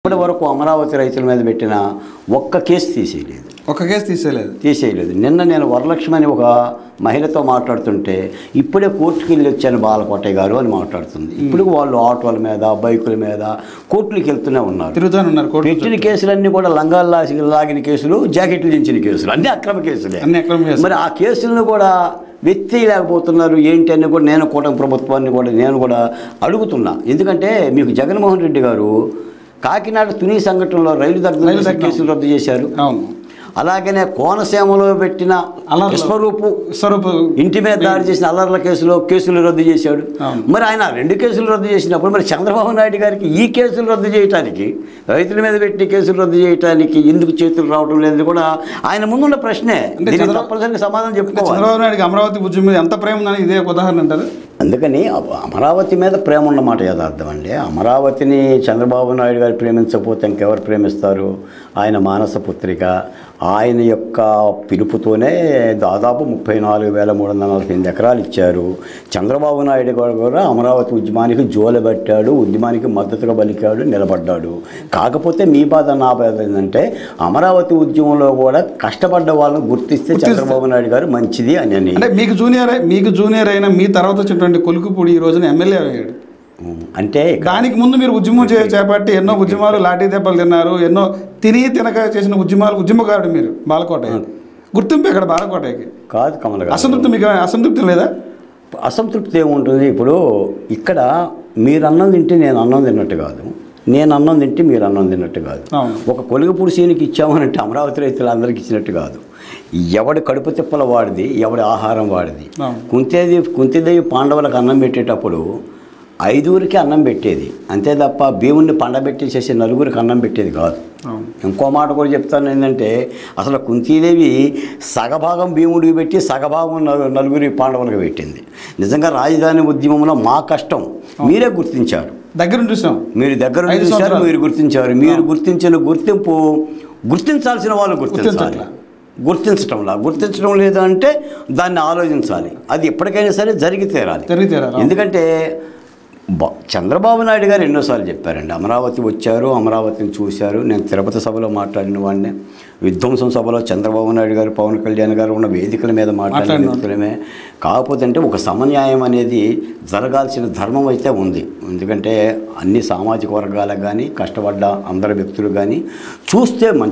ఇప్పటి వరకు అమరావతి రైతుల మీద పెట్టిన ఒక్క కేసు తీసేయలేదు. నిన్న నేను వరలక్ష్మి అని ఒక మహిళతో మాట్లాడుతుంటే ఇప్పుడే కోర్టుకి వెళ్ళి వచ్చాను బాలకోటయ్య గారు అని మాట్లాడుతుంది. ఇప్పుడు వాళ్ళు ఆటోల మీద బైకుల మీద కోర్టులకు వెళ్తూనే ఉన్నారు. పెట్టిన కేసులన్నీ కూడా లంగాలు లాగిన కేసులు, జాకెట్లు దించిన కేసులు, అన్ని అక్రమ కేసులే. మరి ఆ కేసులను కూడా లేకపోతున్నారు ఏంటి అని కూడా నేను కూటమి ప్రభుత్వాన్ని కూడా నేను కూడా అడుగుతున్నా. ఎందుకంటే మీకు జగన్మోహన్ రెడ్డి గారు కాకినాడ తుని సంఘటనలో రైలు దగ్గర కేసులు రద్దు చేశారు. అలాగనే కోనసీమలో పెట్టిన స్వరూపు ఇంటి మీద దాడి చేసిన అల్లర్ల కేసులు రద్దు చేశాడు. మరి ఆయన రెండు కేసులు రద్దు చేసినప్పుడు మరి చంద్రబాబు నాయుడు గారికి ఈ కేసులు రద్దు చేయడానికి, రైతుల మీద పెట్టిన కేసులు రద్దు చేయడానికి ఎందుకు చేతులు రావడం లేదు కూడా ఆయన ముందున్న ప్రశ్నే. తప్పనిసరిగా సమాధానం చెప్పుకోవాలి. చంద్రబాబు నాయుడుకి అమరావతి ఉద్యమం మీద ఎంత ప్రేమ ఉందని ఇదే ఉదాహరణ అంటారు. అందుకని అమరావతి మీద ప్రేమ ఉన్నమాట యథార్థం అండి. అమరావతిని చంద్రబాబు నాయుడు గారు ప్రేమించకపోతే ఇంకెవరు ప్రేమిస్తారు? ఆయన మానస పుత్రిక. ఆయన యొక్క పిలుపుతోనే దాదాపు 34,348 ఎకరాలు ఇచ్చారు. చంద్రబాబు నాయుడు గారు కూడా అమరావతి ఉద్యమానికి జోలెబట్టాడు, ఉద్యమానికి మద్దతుగా పలికాడు, నిలబడ్డాడు. కాకపోతే మీ బాధ నా బాధ ఏంటంటే అమరావతి ఉద్యమంలో కూడా కష్టపడ్డ వాళ్ళని గుర్తిస్తే చంద్రబాబు నాయుడు గారు మంచిది అని. అంటే మీకు జూనియర్ అయిన మీ తర్వాత వచ్చినటువంటి కొలుకుపూడి ఈ రోజున ఎమ్మెల్యే అయ్యాడు. అంటే దానికి ముందు మీరు ఉద్యమం చేపట్టి ఎన్నో ఉద్యమాలు లాఠీ దెబ్బలు తిన్నారు, ఎన్నో తినక చేసిన ఉద్యమకారుడు మీరు. బాలకోటయ్య గుర్తింపు ఇక్కడ బాలకోటయ్యకి కాదు కమల గారు. అసంతృప్తి లేదా? అసంతృప్తి ఏముంటుంది? ఇప్పుడు ఇక్కడ మీరు అన్నం తింటే నేను అన్నం తిన్నట్టు కాదు, నేను అన్నం తింటే మీరు అన్నం తిన్నట్టు కాదు. ఒక కొలుగుపూడి సీనికి ఇచ్చామనంటే అమరావతి రైతులందరికీ ఇచ్చినట్టు కాదు. ఎవడి కడుపు తిప్పల వాడిది, ఎవడి ఆహారం వాడిది. కుంతిదేవి పాండవులకు అన్నం పెట్టేటప్పుడు 5ఊరికి అన్నం పెట్టేది అంతే తప్ప భీముడిని పండబెట్టేసేసి 4గురికి అన్నం పెట్టేది కాదు. ఇంకో మాట కూడా చెప్తాను ఏంటంటే అసలు కుంతీదేవి సగభాగం భీముడికి పెట్టి సగభాగం 4గురి పాండవులకు పెట్టింది. నిజంగా రాజధాని ఉద్యమంలో మా కష్టం మీరే గుర్తించారు, దగ్గర చూసాం. మీరు దగ్గర చూశారు, మీరు గుర్తించారు. మీరు గుర్తించిన గుర్తింపు గుర్తించాల్సిన వాళ్ళు గుర్తించడం లేదు అంటే దాన్ని ఆలోచించాలి. అది ఎప్పటికైనా సరే జరిగి తీరాలి. ఎందుకంటే చంద్రబాబు నాయుడు గారు ఎన్నోసార్లు చెప్పారండి, అమరావతి వచ్చారు, అమరావతిని చూశారు. నేను తిరుపతి సభలో మాట్లాడిన వాడిని, విధ్వంసం సభలో చంద్రబాబు నాయుడు గారు, పవన్ కళ్యాణ్ గారు ఉన్న వేదికల మీద మాట్లాడిన వ్యక్తులమే. కాకపోతే అంటే ఒక సమన్యాయం అనేది జరగాల్సిన ధర్మం అయితే ఉంది. ఎందుకంటే అన్ని సామాజిక వర్గాలకు కానీ కష్టపడ్డ అందరి వ్యక్తులు కానీ చూస్తే మంచి